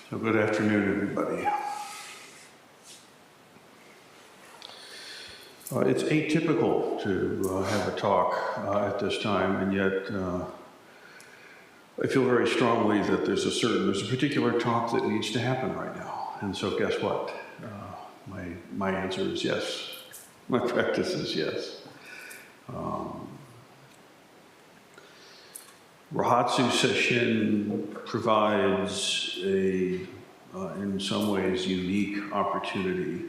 So good afternoon, everybody. It's atypical to have a talk at this time, and yet I feel very strongly that there's a particular talk that needs to happen right now. And so guess what? My answer is yes. My practice is yes. Rohatsu Sesshin provides in some ways, unique opportunity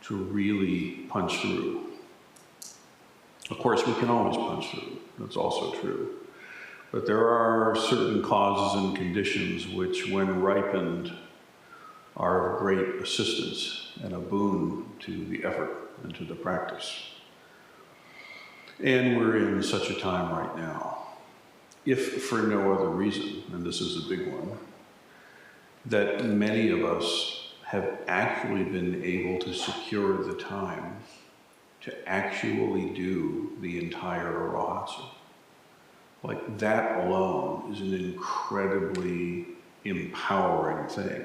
to really punch through. Of course, we can always punch through. That's also true. But there are certain causes and conditions which, when ripened, are of great assistance and a boon to the effort and to the practice. And we're in such a time right now, if for no other reason, and this is a big one, that many of us have actually been able to secure the time to actually do the entire Rohatsu. Like, that alone is an incredibly empowering thing.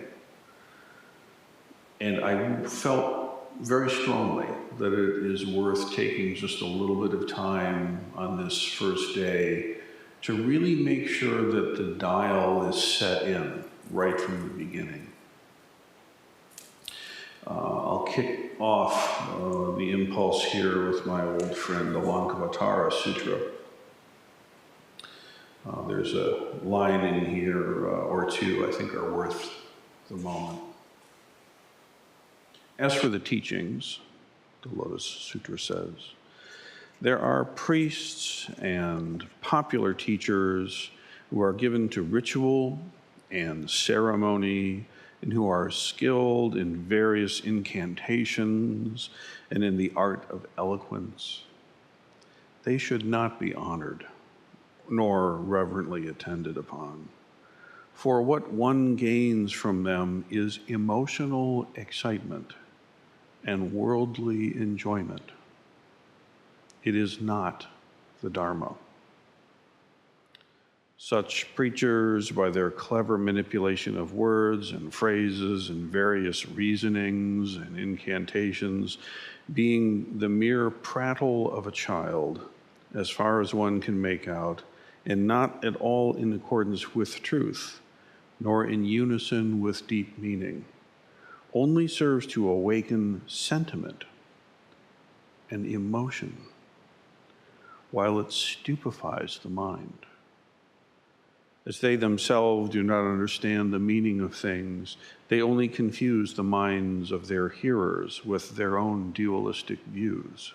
And I felt very strongly that it is worth taking just a little bit of time on this first day to really make sure that the dial is set in right from the beginning. I'll kick off the impulse here with my old friend, the Lankavatara Sutra. There's a line in here or two I think are worth the moment. As for the teachings, the Lotus Sutra says, there are priests and popular teachers who are given to ritual and ceremony, and who are skilled in various incantations and in the art of eloquence. They should not be honored, nor reverently attended upon. For what one gains from them is emotional excitement and worldly enjoyment. It is not the Dharma. Such preachers, by their clever manipulation of words and phrases and various reasonings and incantations, being the mere prattle of a child, as far as one can make out, and not at all in accordance with truth, nor in unison with deep meaning, only serves to awaken sentiment and emotion, while it stupefies the mind. As they themselves do not understand the meaning of things, they only confuse the minds of their hearers with their own dualistic views,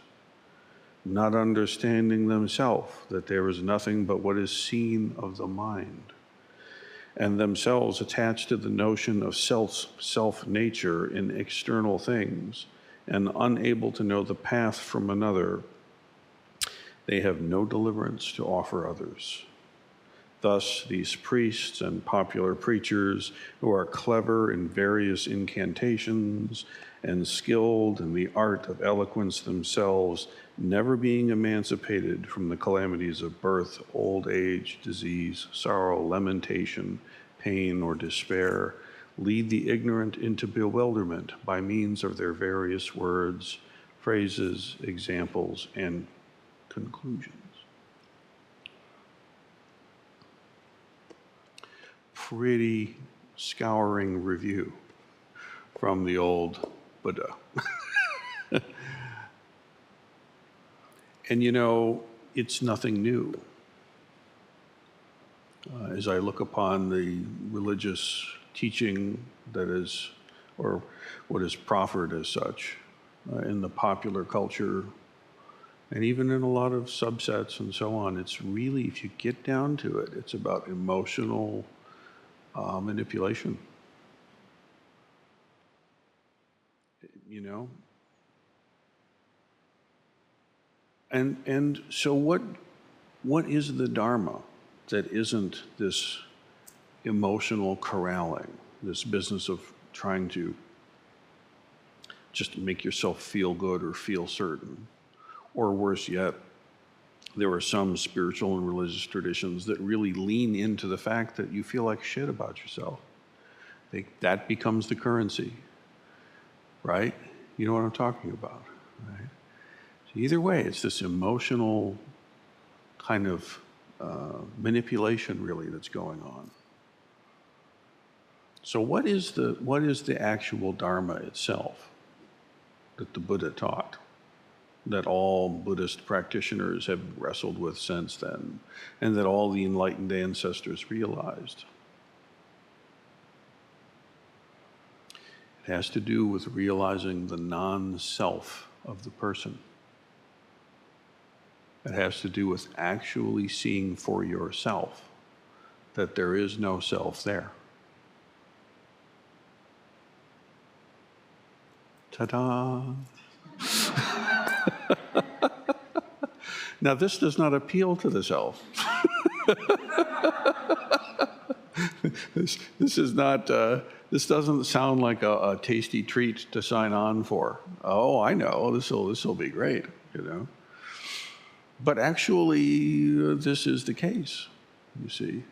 not understanding themselves that there is nothing but what is seen of the mind, and themselves attached to the notion of self-nature in external things, and unable to know the path from another. They have no deliverance to offer others. Thus, these priests and popular preachers who are clever in various incantations and skilled in the art of eloquence themselves, never being emancipated from the calamities of birth, old age, disease, sorrow, lamentation, pain, or despair, lead the ignorant into bewilderment by means of their various words, phrases, examples, and conclusions. Pretty scouring review from the old Buddha. And you know, it's nothing new. As I look upon the religious teaching that is, or what is proffered as such, in the popular culture, and even in a lot of subsets and so on, it's really, if you get down to it, it's about emotional manipulation. You know? And so what is the Dharma that isn't this emotional corralling, this business of trying to just make yourself feel good or feel certain? Or worse yet, there are some spiritual and religious traditions that really lean into the fact that you feel like shit about yourself, That becomes the currency, right? You know what I'm talking about, right? So either way, it's this emotional kind of manipulation, really, that's going on. So what is the actual Dharma itself that the Buddha taught, that all Buddhist practitioners have wrestled with since then, and that all the enlightened ancestors realized? It has to do with realizing the non-self of the person. It has to do with actually seeing for yourself that there is no self there. Ta-da! Now, this does not appeal to the self. This is not. This doesn't sound like a tasty treat to sign on for. Oh, I know. This will be great. You know. But actually, this is the case. You see.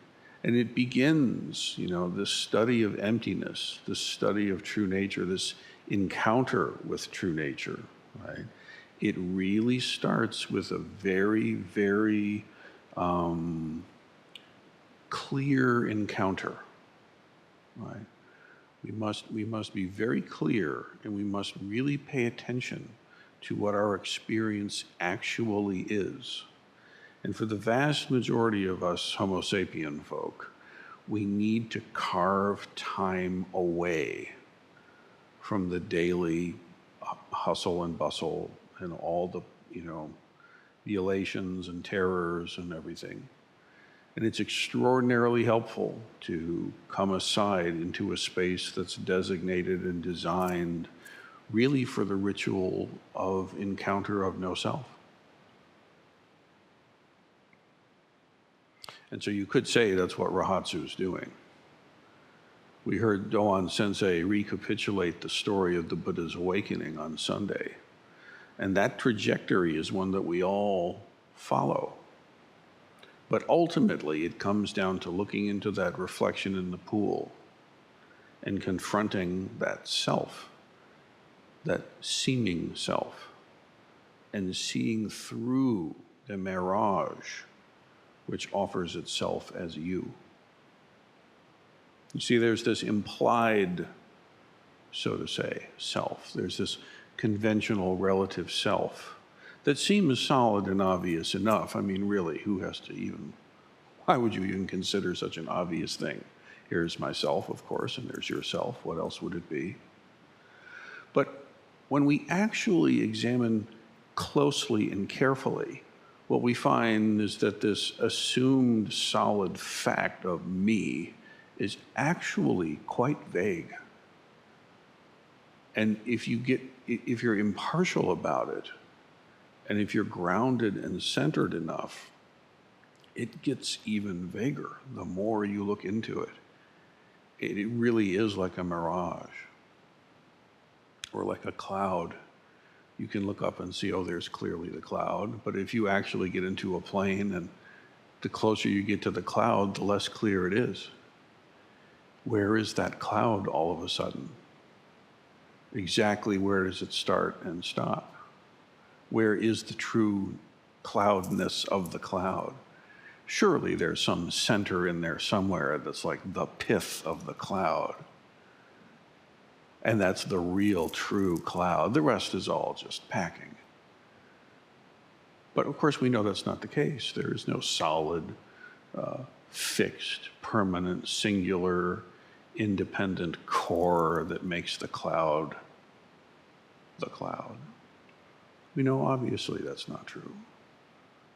And it begins, this study of emptiness, this study of true nature, this encounter with true nature, right? It really starts with a very, very clear encounter, right? We must be very clear, and we must really pay attention to what our experience actually is. And for the vast majority of us Homo sapien folk, we need to carve time away from the daily hustle and bustle and all the, the elations and terrors and everything. And it's extraordinarily helpful to come aside into a space that's designated and designed really for the ritual of encounter of no self. And so you could say that's what Rohatsu is doing. We heard Doan Sensei recapitulate the story of the Buddha's awakening on Sunday. And that trajectory is one that we all follow. But ultimately, it comes down to looking into that reflection in the pool and confronting that self, that seeming self, and seeing through the mirage which offers itself as you. You see, there's this implied, so to say, self. There's this conventional relative self that seems solid and obvious enough. I mean, really, why would you even consider such an obvious thing? Here's myself, of course, and there's yourself. What else would it be? But when we actually examine closely and carefully, what we find is that this assumed solid fact of me is actually quite vague. And if you're impartial about it, and if you're grounded and centered enough, it gets even vaguer the more you look into it. It really is like a mirage or like a cloud. You can look up and see, oh, there's clearly the cloud. But if you actually get into a plane, and the closer you get to the cloud, the less clear it is. Where is that cloud all of a sudden? Exactly where does it start and stop? Where is the true cloudness of the cloud? Surely there's some center in there somewhere that's like the pith of the cloud. And that's the real, true cloud. The rest is all just packing. But of course, we know that's not the case. There is no solid, fixed, permanent, singular, independent core that makes the cloud the cloud. We know obviously that's not true.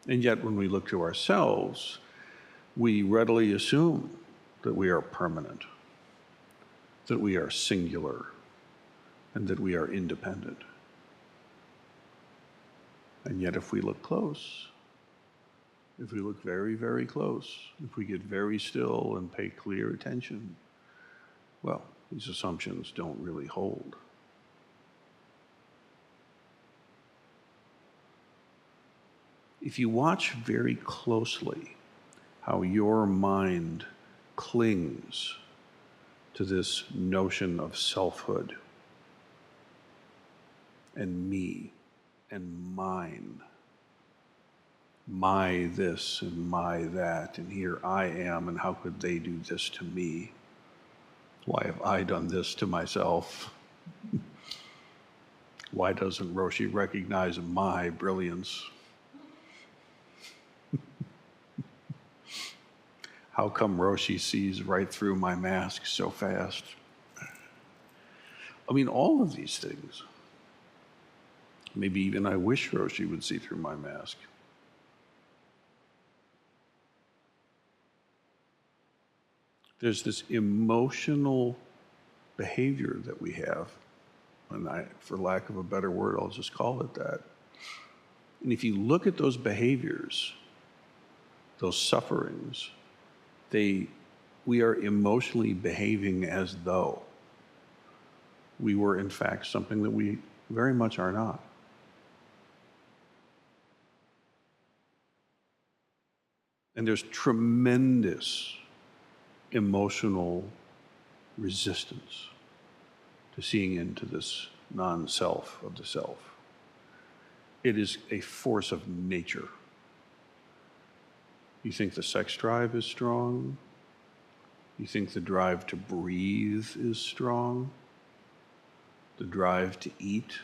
And yet when we look to ourselves, we readily assume that we are permanent, that we are singular, and that we are independent. And yet if we look close, if we look very, very close, if we get very still and pay clear attention, well, these assumptions don't really hold. If you watch very closely how your mind clings to this notion of selfhood and me and mine. My this and my that, and here I am, and how could they do this to me? Why have I done this to myself? Why doesn't Roshi recognize my brilliance? How come Roshi sees right through my mask so fast? I mean, all of these things. Maybe even I wish Roshi would see through my mask. There's this emotional behavior that we have, and for lack of a better word, I'll just call it that. And if you look at those behaviors, those sufferings, we are emotionally behaving as though we were in fact something that we very much are not. And there's tremendous emotional resistance to seeing into this non-self of the self. It is a force of nature. You think the sex drive is strong? You think the drive to breathe is strong? The drive to eat?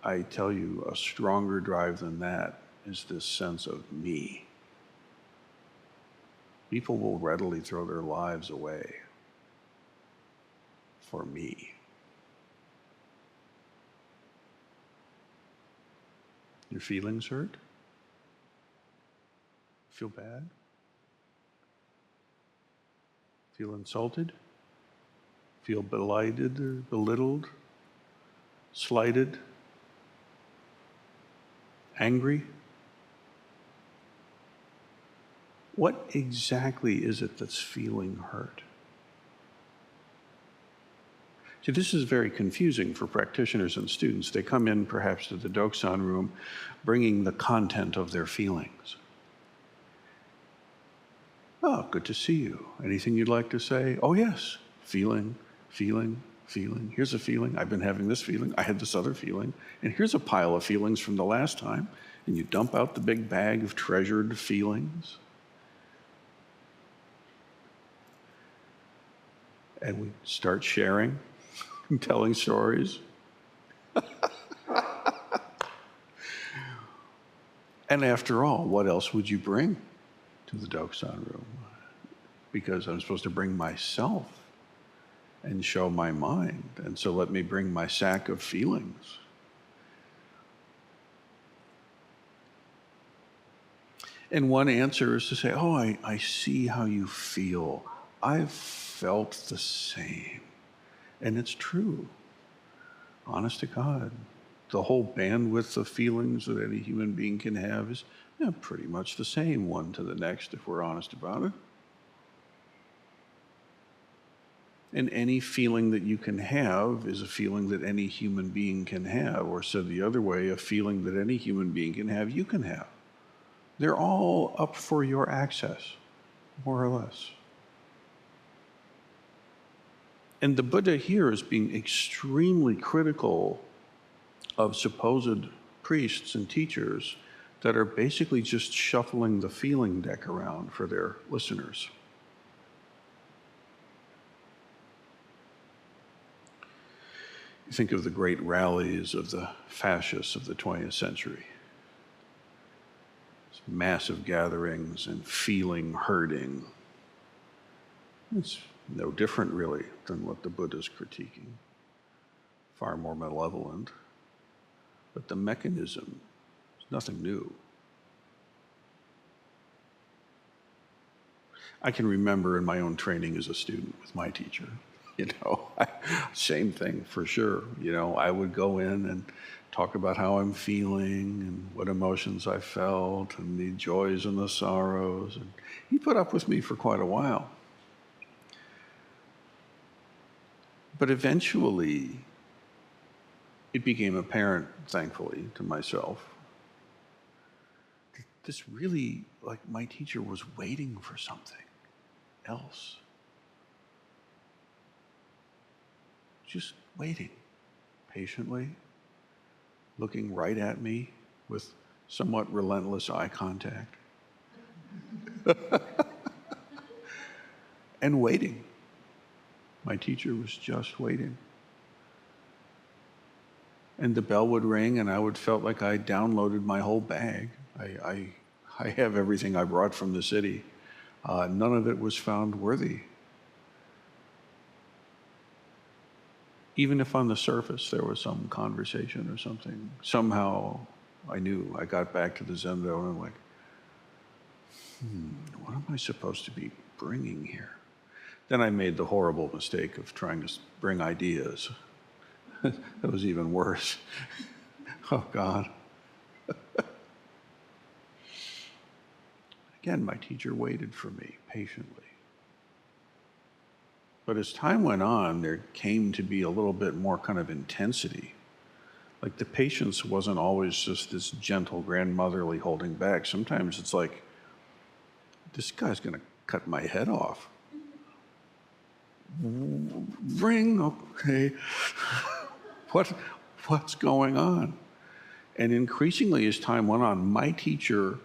I tell you, a stronger drive than that is this sense of me. People will readily throw their lives away for me. Your feelings hurt? Feel bad? Feel insulted? Feel belighted or belittled? Slighted? Angry? What exactly is it that's feeling hurt? See, this is very confusing for practitioners and students. They come in perhaps to the Doksan room bringing the content of their feelings. Oh, good to see you. Anything you'd like to say? Oh, yes. Feeling. Here's a feeling. I've been having this feeling. I had this other feeling. And here's a pile of feelings from the last time. And you dump out the big bag of treasured feelings. And we start sharing, telling stories. And after all, what else would you bring to the Doksan room? Because I'm supposed to bring myself and show my mind. And so let me bring my sack of feelings. And one answer is to say, oh, I see how you feel. I've felt the same. And it's true. Honest to God. The whole bandwidth of feelings that any human being can have is pretty much the same one to the next if we're honest about it. And any feeling that you can have is a feeling that any human being can have, or said the other way, a feeling that any human being can have, you can have. They're all up for your access, more or less. And the Buddha here is being extremely critical of supposed priests and teachers that are basically just shuffling the feeling deck around for their listeners. You think of the great rallies of the fascists of the 20th century. Massive gatherings and feeling hurting. It's no different, really, than what the Buddha's critiquing. Far more malevolent. But the mechanism is nothing new. I can remember in my own training as a student with my teacher, same thing for sure. I would go in and talk about how I'm feeling and what emotions I felt and the joys and the sorrows. And he put up with me for quite a while. But eventually, it became apparent, thankfully, to myself, that this really, my teacher was waiting for something else. just waiting patiently, looking right at me with somewhat relentless eye contact. And waiting. My teacher was just waiting. And the bell would ring, and I would felt like I downloaded my whole bag. I have everything I brought from the city. None of it was found worthy. Even if on the surface there was some conversation or something, somehow I knew. I got back to the Zendo, and I'm like, what am I supposed to be bringing here? Then I made the horrible mistake of trying to bring ideas. That was even worse. Oh, God. Again, my teacher waited for me patiently. But as time went on, there came to be a little bit more kind of intensity. Like the patience wasn't always just this gentle grandmotherly holding back. Sometimes it's like, this guy's going to cut my head off. Ring, okay. What's going on? And increasingly, as time went on, my teacher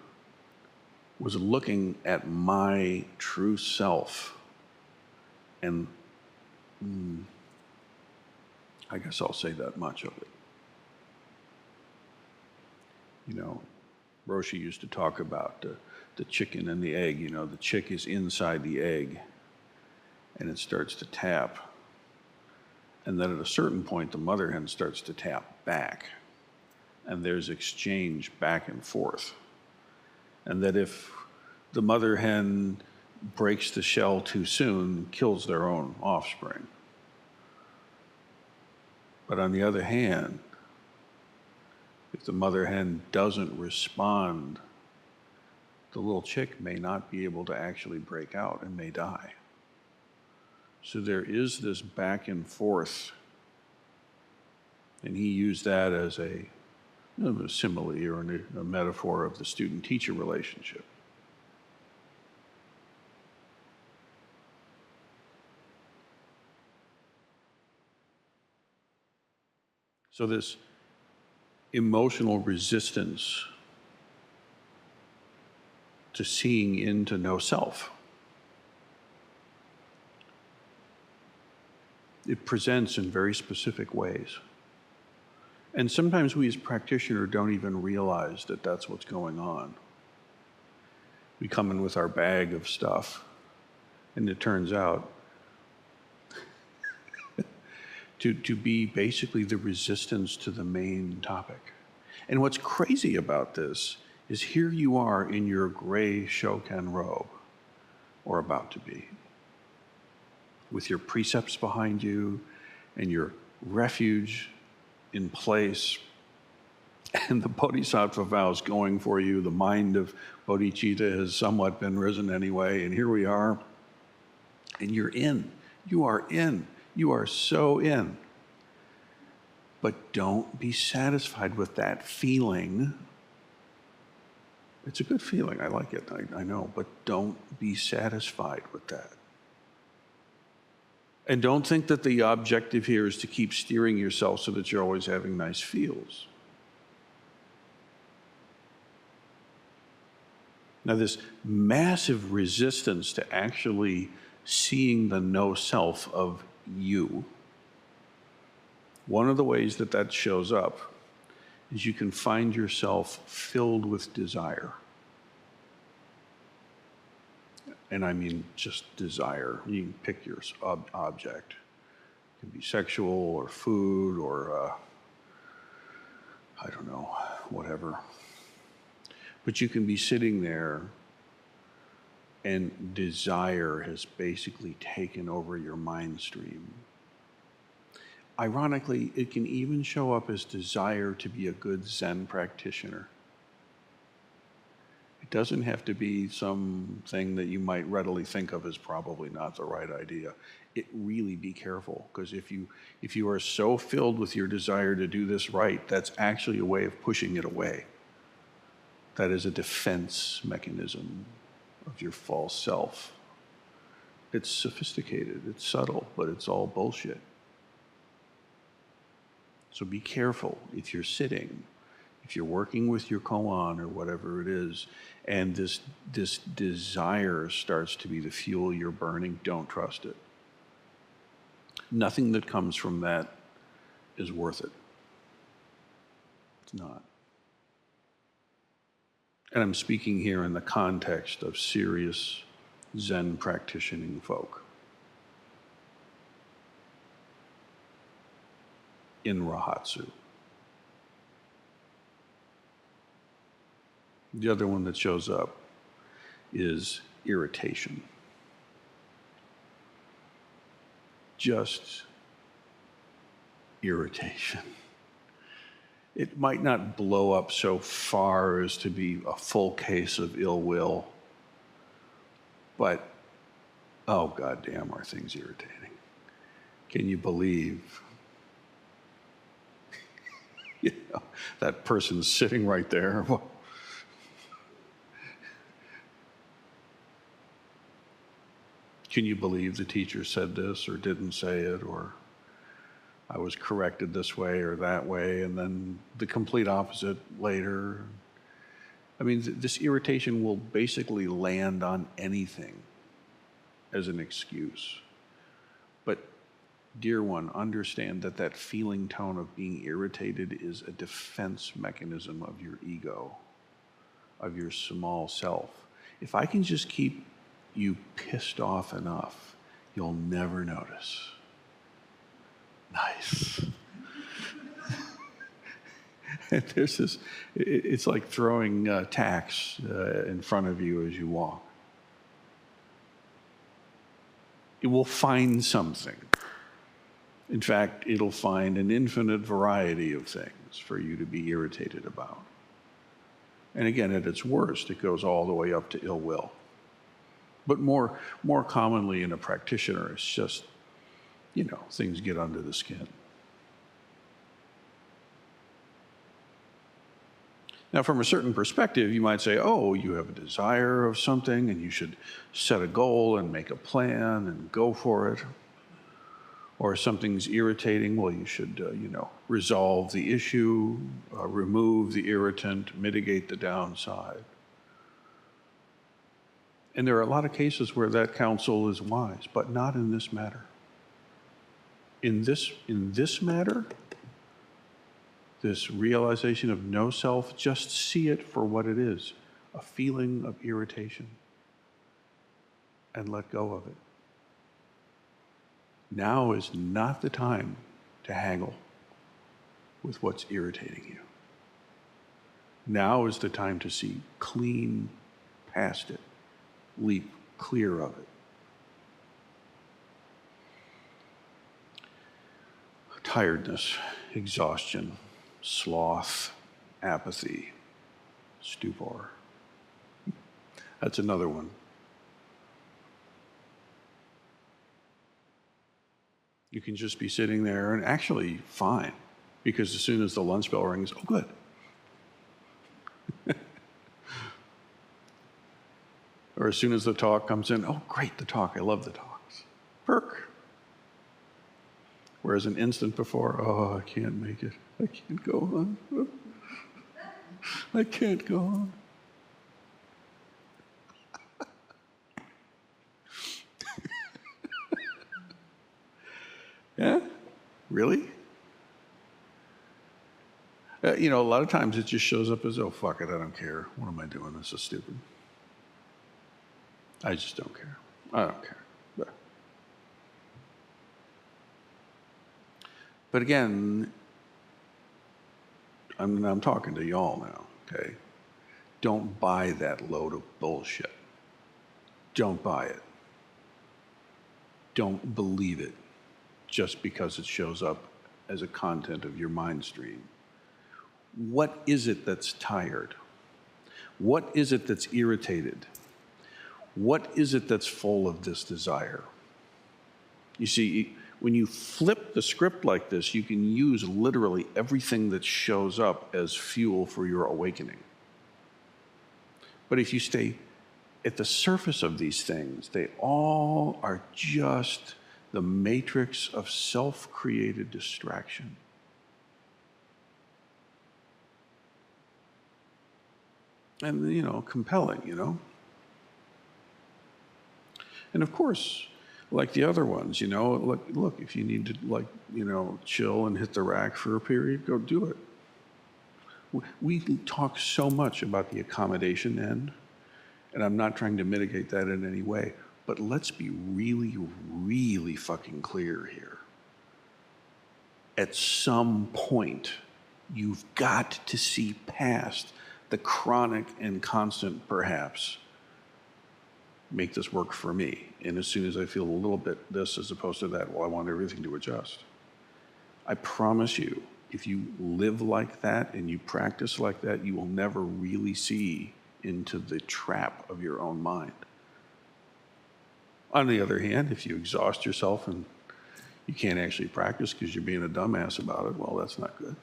was looking at my true self. And I guess I'll say that much of it. You know, Roshi used to talk about the chicken and the egg. You know, the chick is inside the egg, and it starts to tap. And then at a certain point, the mother hen starts to tap back. And there's exchange back and forth. And that if the mother hen breaks the shell too soon, kills their own offspring. But on the other hand, if the mother hen doesn't respond, the little chick may not be able to actually break out and may die. So there is this back and forth. And he used that as a simile or a metaphor of the student-teacher relationship. So this emotional resistance to seeing into no self, it presents in very specific ways. And sometimes we as practitioners don't even realize that that's what's going on. We come in with our bag of stuff, and it turns out to be basically the resistance to the main topic. And what's crazy about this is here you are in your gray shokan robe, or about to be, with your precepts behind you and your refuge in place, and the bodhisattva vows going for you. The mind of bodhicitta has somewhat been risen anyway, and here we are, and you're in. You are in. You are so in. But don't be satisfied with that feeling. It's a good feeling. I like it. I know. But don't be satisfied with that. And don't think that the objective here is to keep steering yourself so that you're always having nice feels. Now, this massive resistance to actually seeing the no self of you, one of the ways that that shows up is you can find yourself filled with desire. And I mean just desire. You can pick your object. It can be sexual or food or, I don't know, whatever. But you can be sitting there and desire has basically taken over your mind stream. Ironically, it can even show up as desire to be a good Zen practitioner. It doesn't have to be something that you might readily think of as probably not the right idea. Really be careful, because if you are so filled with your desire to do this right, that's actually a way of pushing it away. That is a defense mechanism of your false self. It's sophisticated, it's subtle, but it's all bullshit. So be careful if you're sitting, if you're working with your koan or whatever it is, and this desire starts to be the fuel you're burning, don't trust it. Nothing that comes from that is worth it. It's not. And I'm speaking here in the context of serious Zen practicing folk in Rohatsu. The other one that shows up is irritation. Just irritation. It might not blow up so far as to be a full case of ill will, but oh goddamn, are things irritating. Can you believe that person's sitting right there? Can you believe the teacher said this or didn't say it, or I was corrected this way or that way, and then the complete opposite later? I mean, this irritation will basically land on anything as an excuse. But, dear one, understand that that feeling tone of being irritated is a defense mechanism of your ego, of your small self. If I can just keep you pissed off enough, you'll never notice. Nice. And there's this, it's like throwing tacks in front of you as you walk. It will find something. In fact, it'll find an infinite variety of things for you to be irritated about. And again, at its worst, it goes all the way up to ill will. But more commonly in a practitioner, it's just, things get under the skin. Now, from a certain perspective, you might say, oh, you have a desire of something, and you should set a goal and make a plan and go for it. Or something's irritating, well, you should, resolve the issue, remove the irritant, mitigate the downside. And there are a lot of cases where that counsel is wise, but not in this matter. In this matter, this realization of no self, just see it for what it is, a feeling of irritation, and let go of it. Now is not the time to haggle with what's irritating you. Now is the time to see clean past it, leap clear of it. Tiredness, exhaustion, sloth, apathy, stupor. That's another one. You can just be sitting there and actually fine, because as soon as the lunch bell rings, oh, good. Or as soon as the talk comes in, oh, great, the talk, I love the talks. Perk. Whereas an instant before, oh, I can't make it. I can't go on. I can't go on. Yeah? Really? A lot of times it just shows up as, oh, fuck it, I don't care. What am I doing? This is stupid. I just don't care. I don't care. But again, I'm talking to y'all now, okay? Don't buy that load of bullshit. Don't buy it. Don't believe it just because it shows up as a content of your mind stream. What is it that's tired? What is it that's irritated? What is it that's full of this desire? You see, when you flip the script like this, you can use literally everything that shows up as fuel for your awakening. But if you stay at the surface of these things, they all are just the matrix of self-created distraction. and compelling. And of course, like the other ones, look, if you need to chill and hit the rack for a period, go do it. We talk so much about the accommodation end, and I'm not trying to mitigate that in any way, but let's be really, really fucking clear here. At some point, you've got to see past the chronic and constant, perhaps, make this work for me. And as soon as I feel a little bit this as opposed to that, well, I want everything to adjust. I promise you, if you live like that and you practice like that, you will never really see into the trap of your own mind. On the other hand, if you exhaust yourself and you can't actually practice because you're being a dumbass about it, well, that's not good.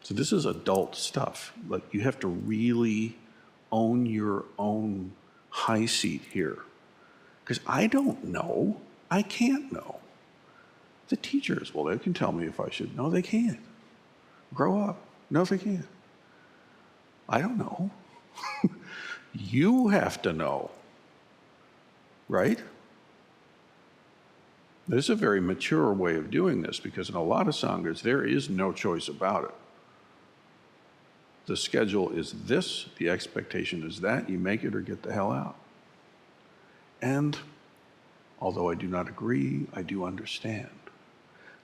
So this is adult stuff. Like, you have to really own your own high seat here. Because I don't know. I can't know. The teachers, well, they can tell me if I should. No, they can't. Grow up. No, they can't. I don't know. You have to know. Right? This is a very mature way of doing this, because in a lot of sanghas, there is no choice about it. The schedule is this, the expectation is that, you make it or get the hell out. And although I do not agree, I do understand.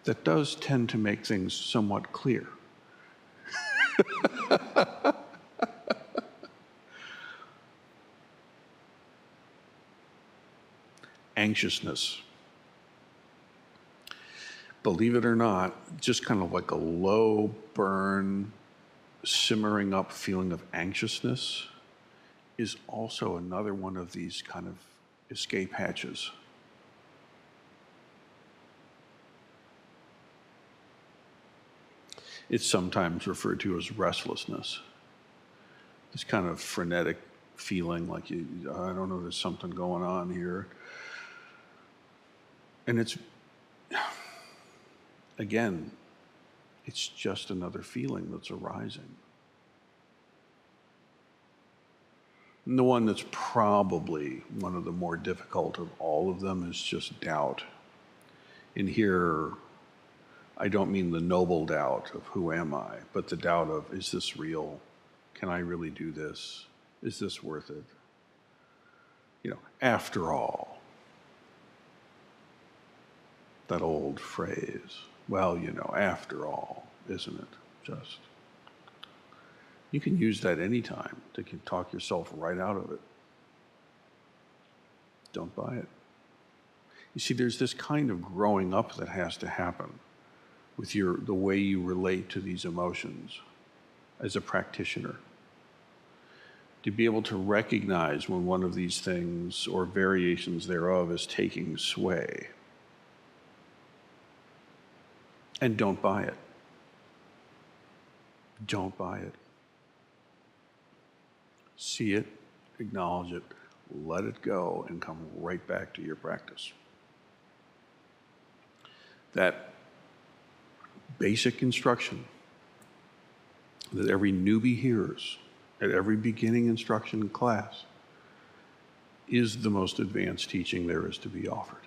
That does tend to make things somewhat clear. Anxiousness. Believe it or not, just kind of like a low burn, simmering up feeling of anxiousness is also another one of these kind of escape hatches. It's sometimes referred to as restlessness. This kind of frenetic feeling like, I don't know, there's something going on here. And it's, again, it's just another feeling that's arising. And the one that's probably one of the more difficult of all of them is just doubt. And here, I don't mean the noble doubt of who am I, but the doubt of, is this real? Can I really do this? Is this worth it? After all, that old phrase, well, after all, isn't it just? You can use that anytime to talk yourself right out of it. Don't buy it. You see, there's this kind of growing up that has to happen with the way you relate to these emotions as a practitioner. To be able to recognize when one of these things or variations thereof is taking sway. And don't buy it. Don't buy it. See it, acknowledge it, let it go, and come right back to your practice. That basic instruction that every newbie hears at every beginning instruction class is the most advanced teaching there is to be offered.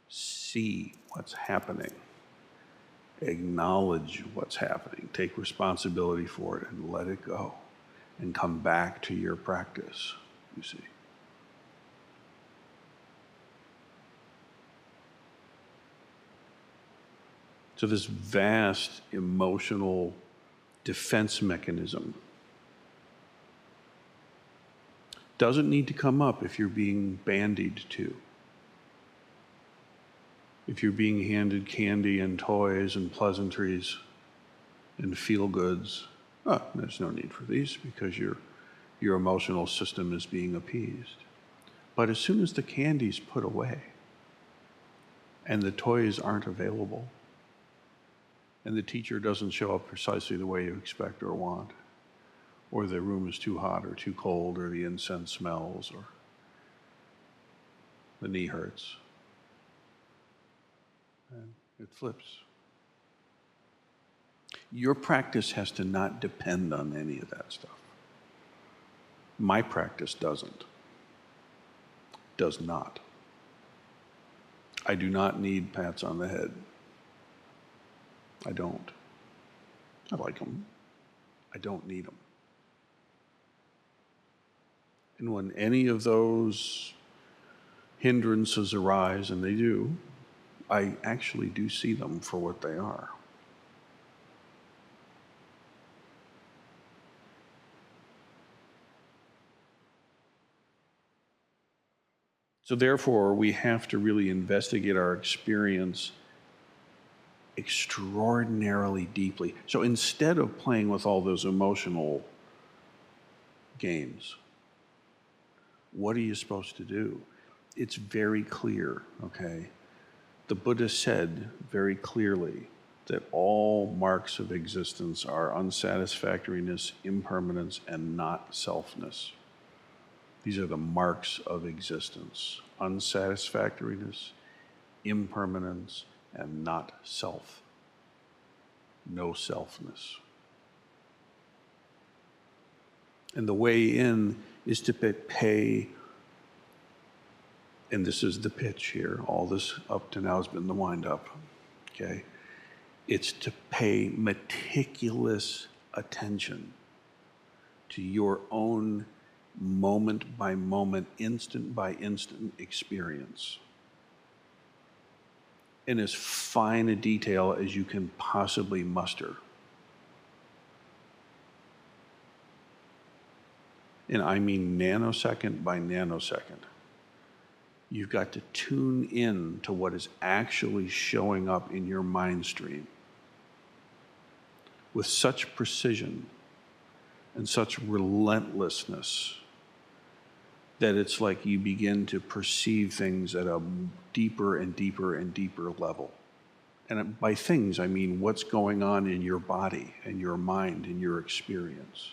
See what's happening. Acknowledge what's happening. Take responsibility for it and let it go. And come back to your practice, you see. So this vast emotional defense mechanism doesn't need to come up if you're being bandied to. If you're being handed candy and toys and pleasantries and feel-goods, there's no need for these because your emotional system is being appeased. But as soon as the candy's put away and the toys aren't available and the teacher doesn't show up precisely the way you expect or want, or the room is too hot or too cold, or the incense smells, or the knee hurts, and it flips. Your practice has to not depend on any of that stuff. My practice does not. I do not need pats on the head. I don't. I like them. I don't need them. And when any of those hindrances arise, and they do, I actually do see them for what they are. So therefore, we have to really investigate our experience extraordinarily deeply. So instead of playing with all those emotional games, what are you supposed to do? It's very clear, okay? The Buddha said very clearly that all marks of existence are unsatisfactoriness, impermanence, and not selfness. These are the marks of existence: unsatisfactoriness, impermanence, and not self. No selfness. And the way in is to pay, and this is the pitch here, all this up to now has been the wind up, okay? It's to pay meticulous attention to your own moment by moment, instant by instant experience, in as fine a detail as you can possibly muster. And I mean nanosecond by nanosecond. You've got to tune in to what is actually showing up in your mind stream with such precision and such relentlessness that it's like you begin to perceive things at a deeper and deeper and deeper level. And by things, I mean what's going on in your body and your mind and your experience.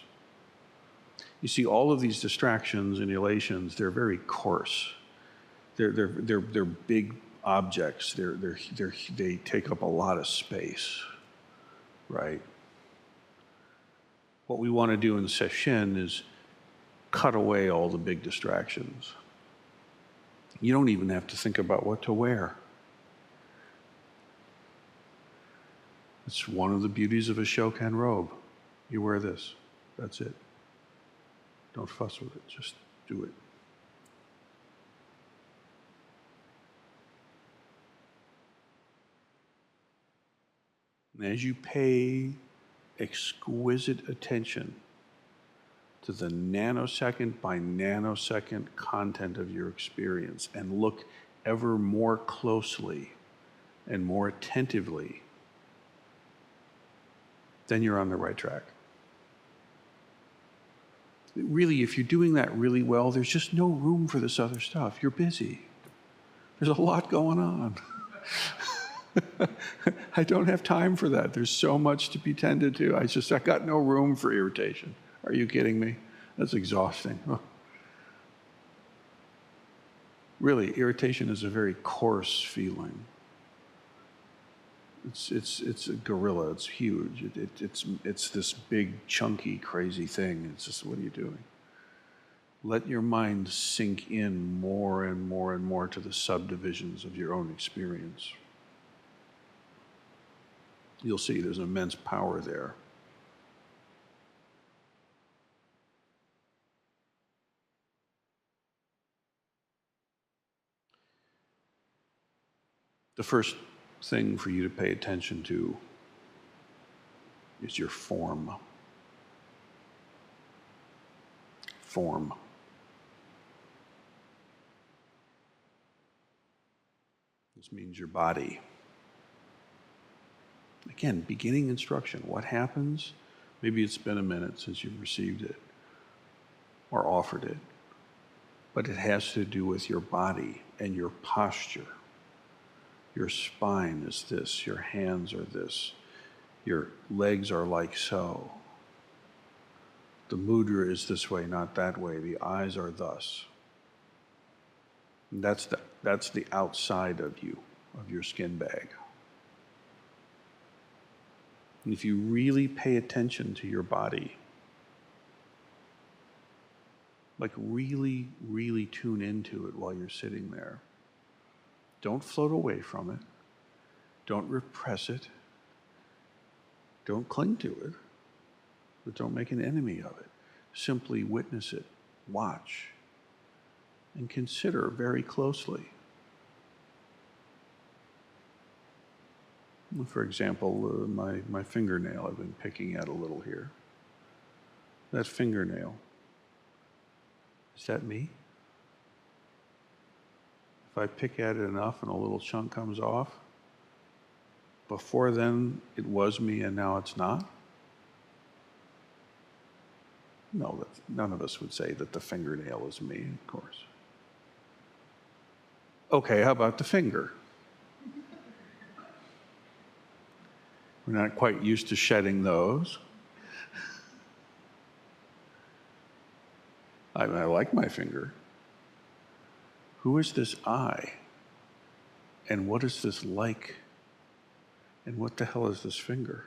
You see, all of these distractions and elations, they're very coarse. They're big objects. They take up a lot of space, right? What we want to do in Sesshin is cut away all the big distractions. You don't even have to think about what to wear. It's one of the beauties of a shokan robe. You wear this. That's it. Don't fuss with it. Just do it. And as you pay exquisite attention to the nanosecond by nanosecond content of your experience and look ever more closely and more attentively, then you're on the right track. Really, if you're doing that really well, there's just no room for this other stuff. You're busy. There's a lot going on. I don't have time for that. There's so much to be tended to. I got no room for irritation. Are you kidding me? That's exhausting. Really, irritation is a very coarse feeling. It's a gorilla. It's huge. It's this big, chunky, crazy thing. It's just, what are you doing? Let your mind sink in more and more and more to the subdivisions of your own experience. You'll see there's immense power there. The first thing for you to pay attention to is your form. Form. This means your body. Again, beginning instruction. What happens? Maybe it's been a minute since you've received it or offered it, but it has to do with your body and your posture. Your spine is this, your hands are this, your legs are like so. The mudra is this way, not that way. The eyes are thus. And that's the outside of you, of your skin bag. And if you really pay attention to your body, like really, really tune into it while you're sitting there. Don't float away from it. Don't repress it. Don't cling to it. But don't make an enemy of it. Simply witness it, watch, and consider very closely. For example, my fingernail I've been picking at a little here. That fingernail, is that me? If I pick at it enough and a little chunk comes off, before then it was me and now it's not? No, none of us would say that the fingernail is me, of course. Okay, how about the finger? We're not quite used to shedding those. I like my finger. Who is this I? And what is this like? And what the hell is this finger?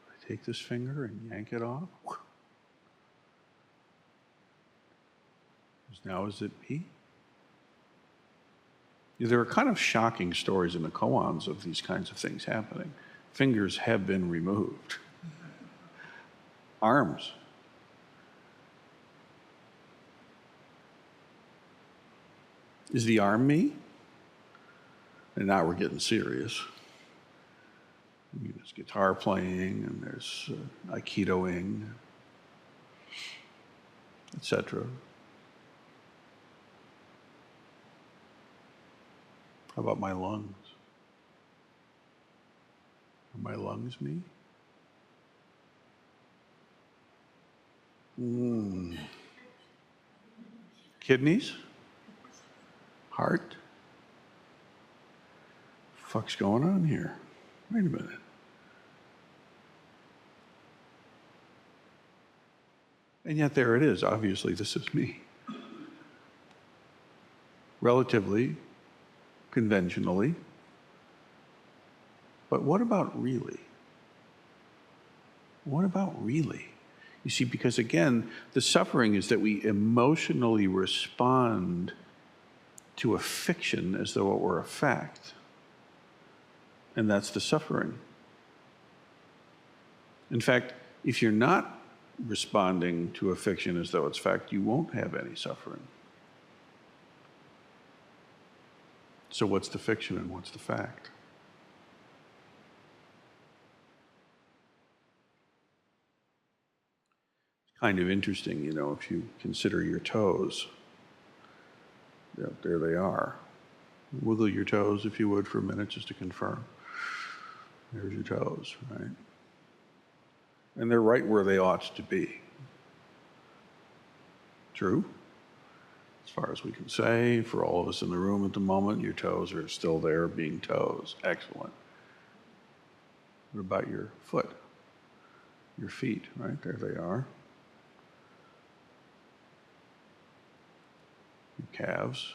I take this finger and yank it off. Now is it me? There are kind of shocking stories in the koans of these kinds of things happening. Fingers have been removed. Arms. Is the arm me? And now we're getting serious. There's guitar playing, and there's aikidoing, etc. How about my lungs? Are my lungs me? Kidneys? Heart? Fuck's going on here? Wait a minute. And yet there it is. Obviously, this is me. Relatively, conventionally. But what about really? What about really? You see, because again, the suffering is that we emotionally respond to a fiction as though it were a fact. And that's the suffering. In fact, if you're not responding to a fiction as though it's fact, you won't have any suffering. So what's the fiction and what's the fact? It's kind of interesting, if you consider your toes. There they are. Wiggle your toes, if you would, for a minute, just to confirm. There's your toes, right? And they're right where they ought to be. True? As far as we can say, for all of us in the room at the moment, your toes are still there being toes. Excellent. What about your foot? Your feet, right? There they are. Your calves.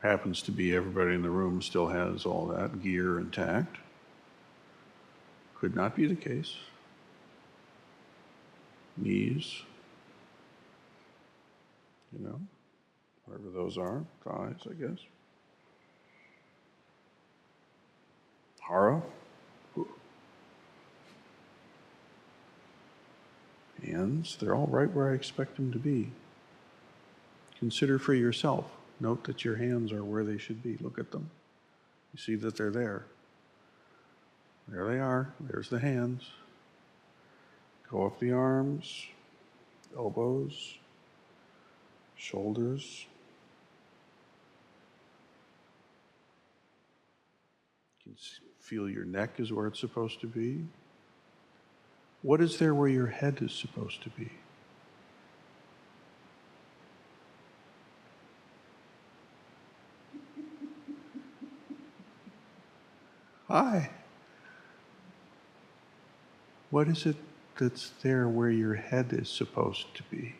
Happens to be everybody in the room still has all that gear intact. Could not be the case. Knees, whatever those are, thighs, I guess. Hara, hands, they're all right where I expect them to be. Consider for yourself. Note that your hands are where they should be. Look at them. You see that they're there. There they are. There's the hands. Go up the arms, elbows, shoulders. You can feel your neck is where it's supposed to be. What is there where your head is supposed to be? Hi. What is it that's there where your head is supposed to be?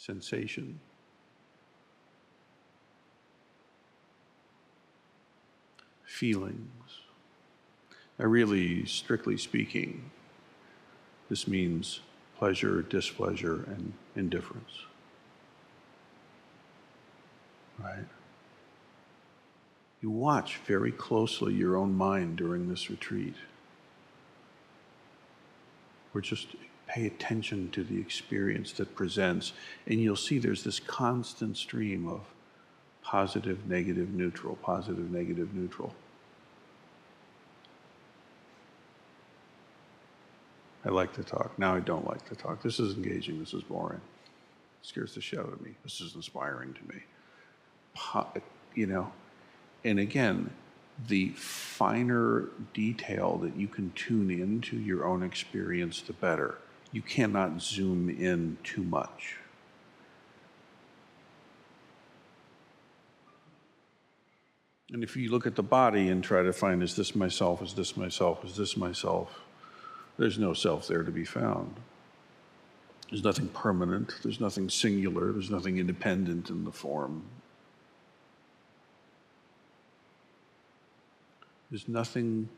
sensation, feelings. Now, really, strictly speaking, this means pleasure, displeasure, and indifference. Right? You watch very closely your own mind during this retreat. Or just pay attention to the experience that presents, and you'll see there's this constant stream of positive, negative, neutral, positive, negative, neutral. I like to talk. Now I don't like to talk. This is engaging. This is boring. It scares the shit out of me. This is inspiring to me. You know, and again, the finer detail that you can tune into your own experience, the better. You cannot zoom in too much. And if you look at the body and try to find, is this myself, is this myself, is this myself? There's no self there to be found. There's nothing permanent, there's nothing singular, there's nothing independent in the form. There's nothing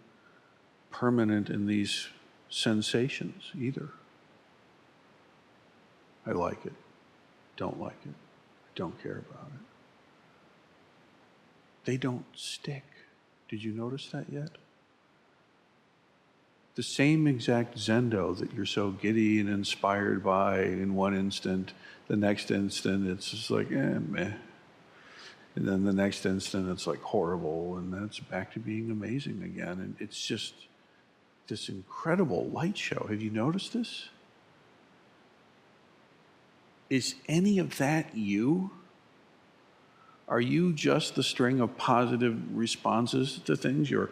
permanent in these sensations either. I like it, don't like it, don't care about it. They don't stick. Did you notice that yet? The same exact zendo that you're so giddy and inspired by in one instant, the next instant it's just like, meh. And then the next instant it's like horrible, and then it's back to being amazing again. And it's just this incredible light show. Have you noticed this? Is any of that you? Are you just the string of positive responses to things, your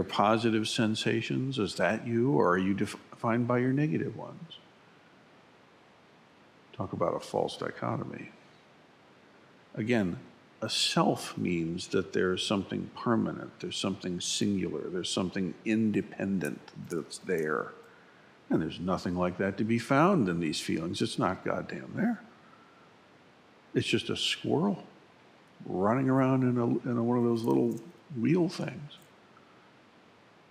positive sensations? Is that you, or are you defined by your negative ones? Talk about a false dichotomy. Again, a self means that there's something permanent, there's something singular, there's something independent that's there. And there's nothing like that to be found in these feelings. It's not goddamn there. It's just a squirrel running around in one of those little wheel things,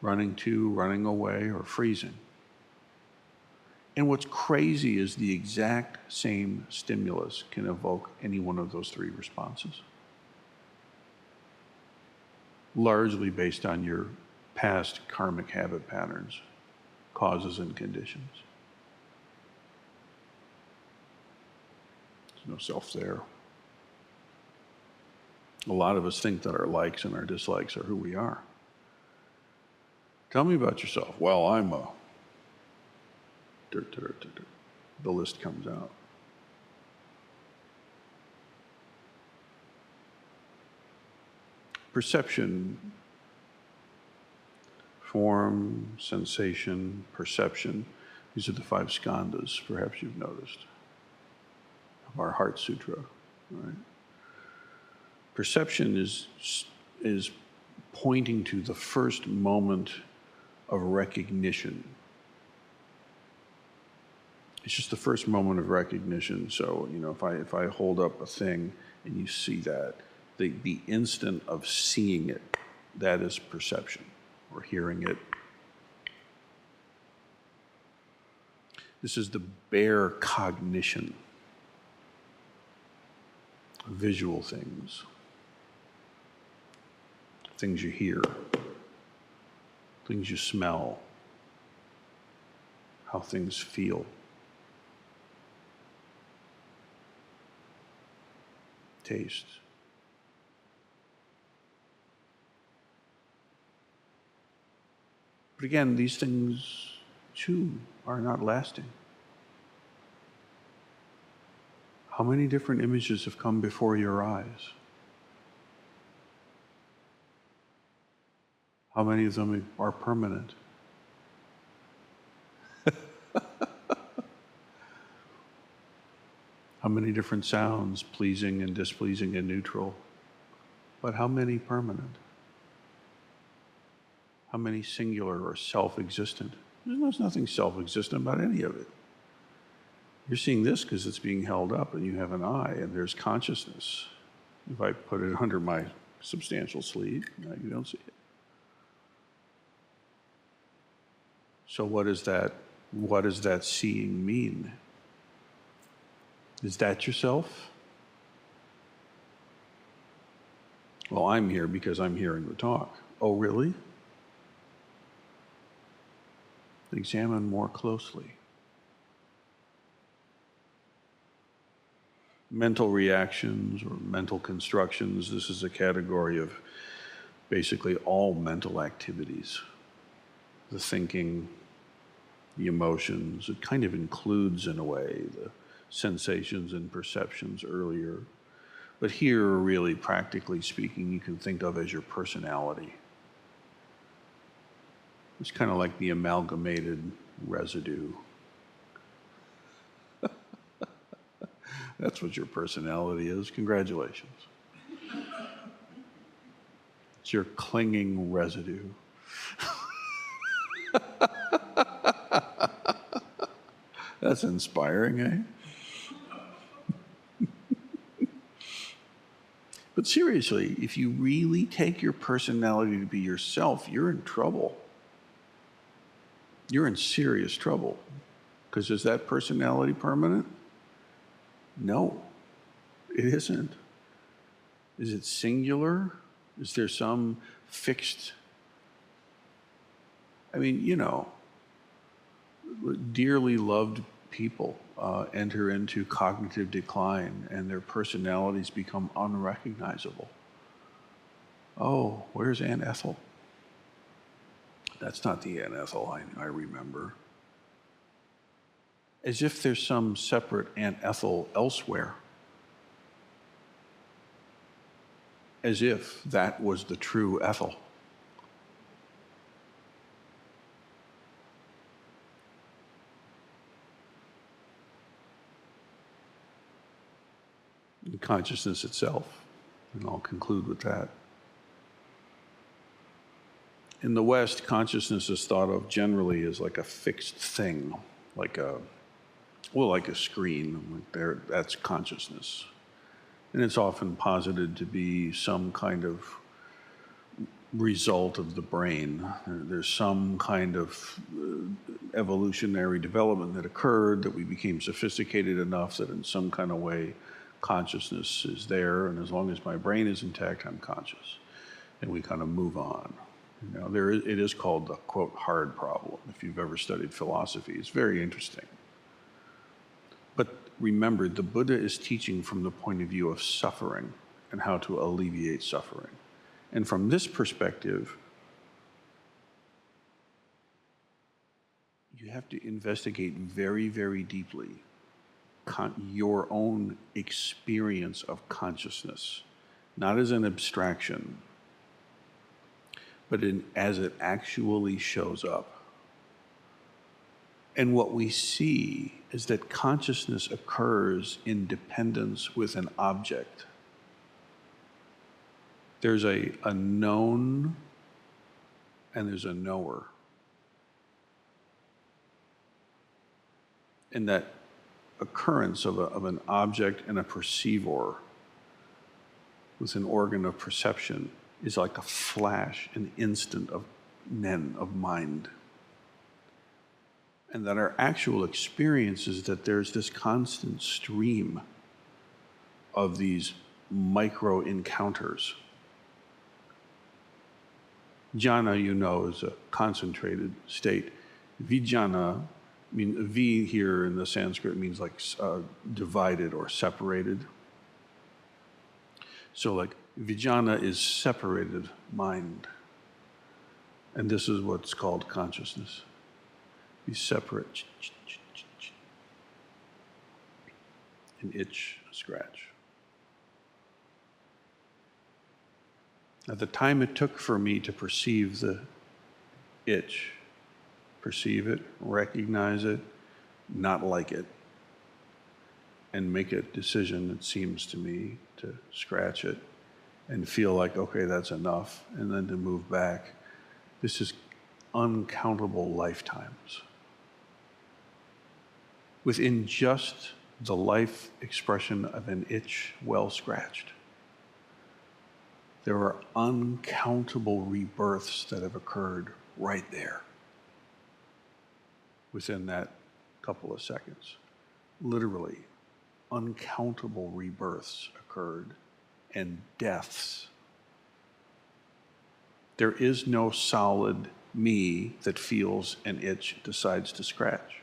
running to, running away, or freezing. And what's crazy is the exact same stimulus can evoke any one of those three responses, largely based on your past karmic habit patterns, causes and conditions. There's no self there. A lot of us think that our likes and our dislikes are who we are. Tell me about yourself. Well, I'm a... The list comes out. Perception, form, sensation, perception. These are the 5 skandhas, perhaps you've noticed, of our Heart Sutra, right? Perception is pointing to the first moment of recognition. It's just the first moment of recognition. So, if I hold up a thing and you see that, the instant of seeing it, that is perception, or hearing it. This is the bare cognition of visual things. Things you hear, things you smell, how things feel. Taste. But again, these things too are not lasting. How many different images have come before your eyes? How many of them are permanent? How many different sounds, pleasing and displeasing and neutral? But how many permanent? How many singular or self-existent? There's nothing self-existent about any of it. You're seeing this because it's being held up and you have an eye and there's consciousness. If I put it under my substantial sleeve, now you don't see it. So what does that seeing mean? Is that yourself? Well, I'm here because I'm hearing the talk. Oh, really? Examine more closely. Mental reactions or mental constructions, this is a category of basically all mental activities. The thinking, the emotions, it kind of includes, in a way, the sensations and perceptions earlier. But here, really, practically speaking, you can think of as your personality. It's kind of like the amalgamated residue. That's what your personality is. Congratulations. It's your clinging residue. That's inspiring, eh? But seriously, if you really take your personality to be yourself, you're in trouble. You're in serious trouble. Because is that personality permanent? No, it isn't. Is it singular? Is there some fixed? I mean, dearly loved people enter into cognitive decline and their personalities become unrecognizable. Oh, where's Aunt Ethel? That's not the Aunt Ethel I remember. As if there's some separate Aunt Ethel elsewhere. As if that was the true Ethel. And consciousness itself, and I'll conclude with that. In the West, consciousness is thought of generally as like a fixed thing, like a screen. That's consciousness. And it's often posited to be some kind of result of the brain. There's some kind of evolutionary development that occurred, that we became sophisticated enough that in some kind of way consciousness is there, and as long as my brain is intact, I'm conscious. And we kind of move on. It is called the, quote, hard problem. If you've ever studied philosophy, it's very interesting. But remember, the Buddha is teaching from the point of view of suffering and how to alleviate suffering. And from this perspective, you have to investigate very, very deeply your own experience of consciousness, not as an abstraction, but as it actually shows up. And what we see is that consciousness occurs in dependence with an object. There's a known and there's a knower. And that occurrence of an object and a perceiver with an organ of perception is like a flash, an instant of mind. And that our actual experience is that there's this constant stream of these micro encounters. Jhana, is a concentrated state. Vijnana, V here in the Sanskrit means like divided or separated. So like vijnana is separated mind. And this is what's called consciousness. Be separate. An itch, a scratch. At the time it took for me to perceive the itch, perceive it, recognize it, not like it, and make a decision, it seems to me, to scratch it and feel like, okay, that's enough, and then to move back. This is uncountable lifetimes. within just the life expression of an itch well scratched. There are uncountable rebirths that have occurred right there within that couple of seconds. Literally, uncountable rebirths occurred and deaths. There is no solid me that feels an itch, decides to scratch.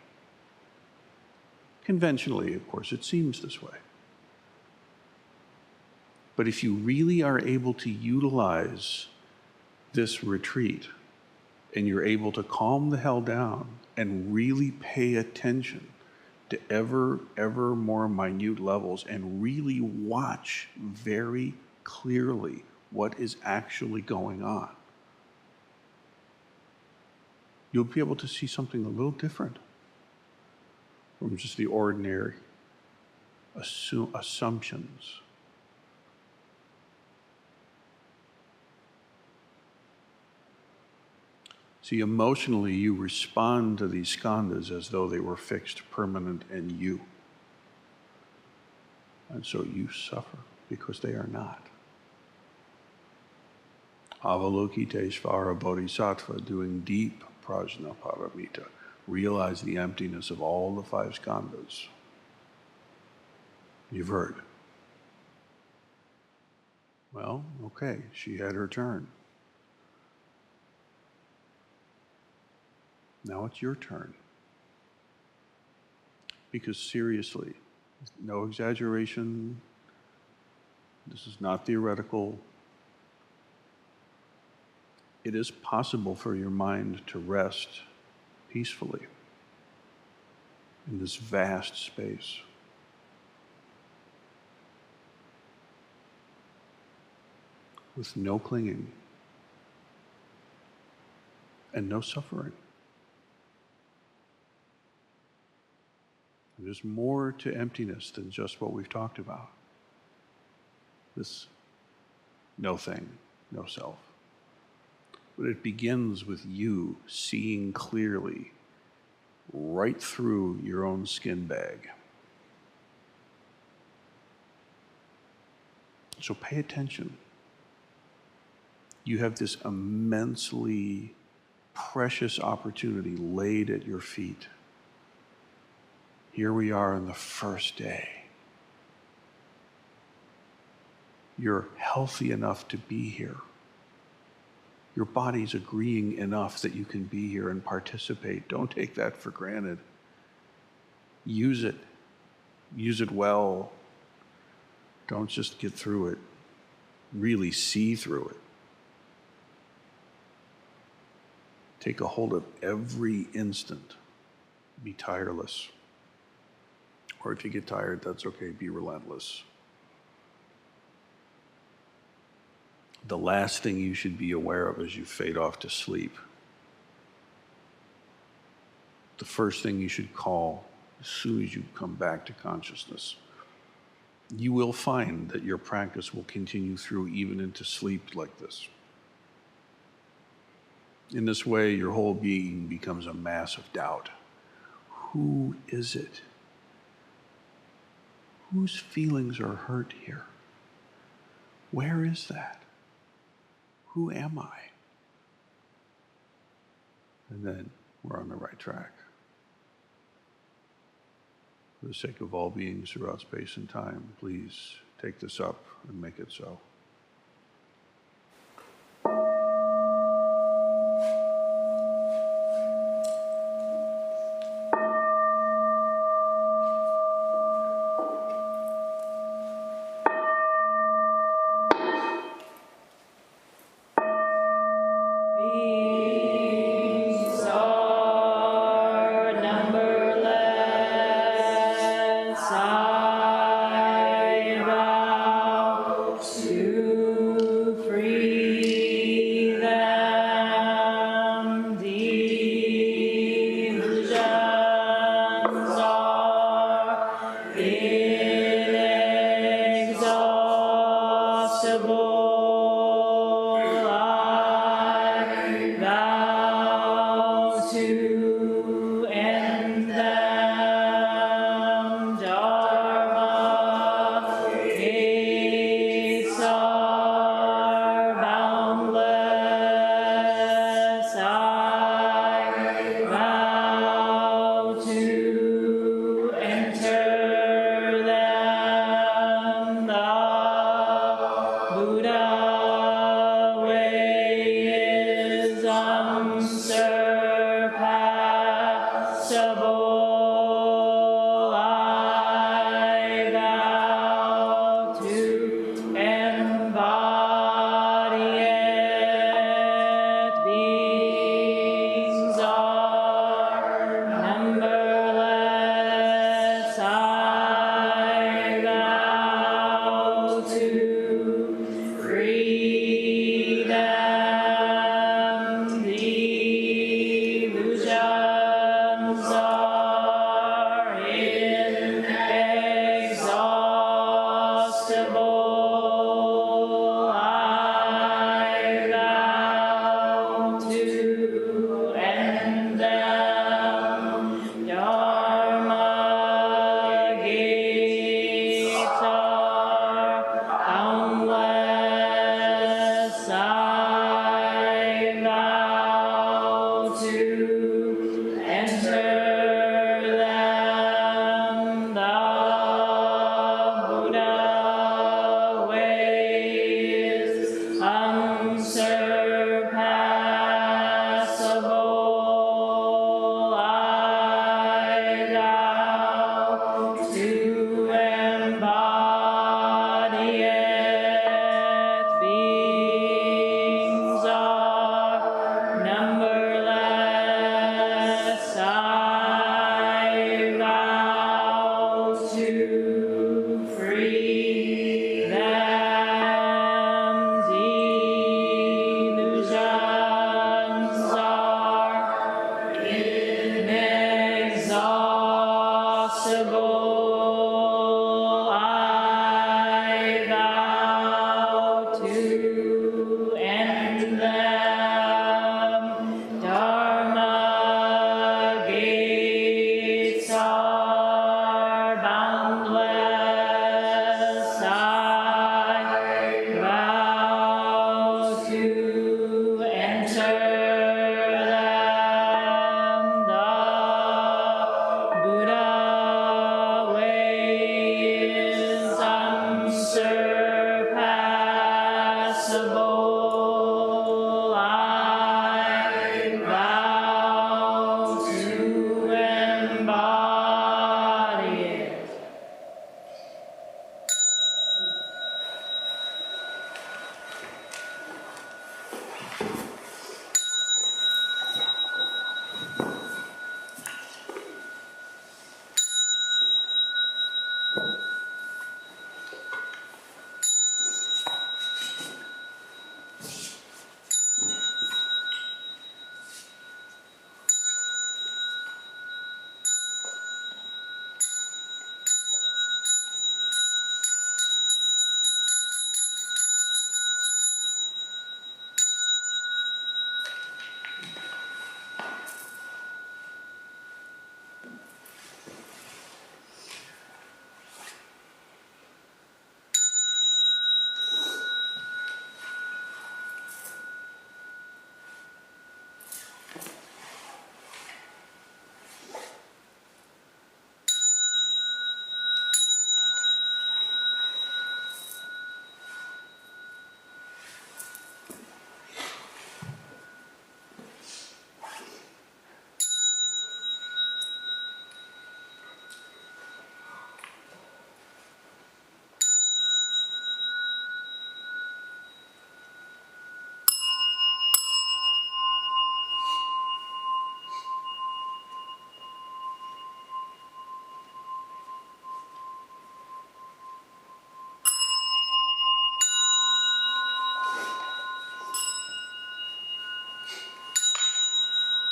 Conventionally, of course, it seems this way. But if you really are able to utilize this retreat and you're able to calm the hell down and really pay attention to ever more minute levels and really watch very clearly what is actually going on, you'll be able to see something a little different from just the ordinary assumptions. See, emotionally, you respond to these skandhas as though they were fixed, permanent, and you. And so you suffer because they are not. Avalokiteshvara Bodhisattva, doing deep prajnaparamita, realize the emptiness of all the five skandhas. You've heard. Well, okay, she had her turn. Now it's your turn. Because seriously, no exaggeration, this is not theoretical. It is possible for your mind to rest peacefully in this vast space. With no clinging and no suffering. There's more to emptiness than just what we've talked about. This no thing, no self. But it begins with you seeing clearly right through your own skin bag. So pay attention. You have this immensely precious opportunity laid at your feet. Here we are on the first day. You're healthy enough to be here. Your body's agreeing enough that you can be here and participate. Don't take that for granted. Use it. Use it well. Don't just get through it. Really see through it. Take a hold of every instant. Be tireless. Or if you get tired, that's okay, be relentless. The last thing you should be aware of as you fade off to sleep, the first thing you should call as soon as you come back to consciousness. You will find that your practice will continue through even into sleep like this. In this way, your whole being becomes a mass of doubt. Who is it? Whose feelings are hurt here? Where is that? Who am I? And then we're on the right track. For the sake of all beings throughout space and time, please take this up and make it so.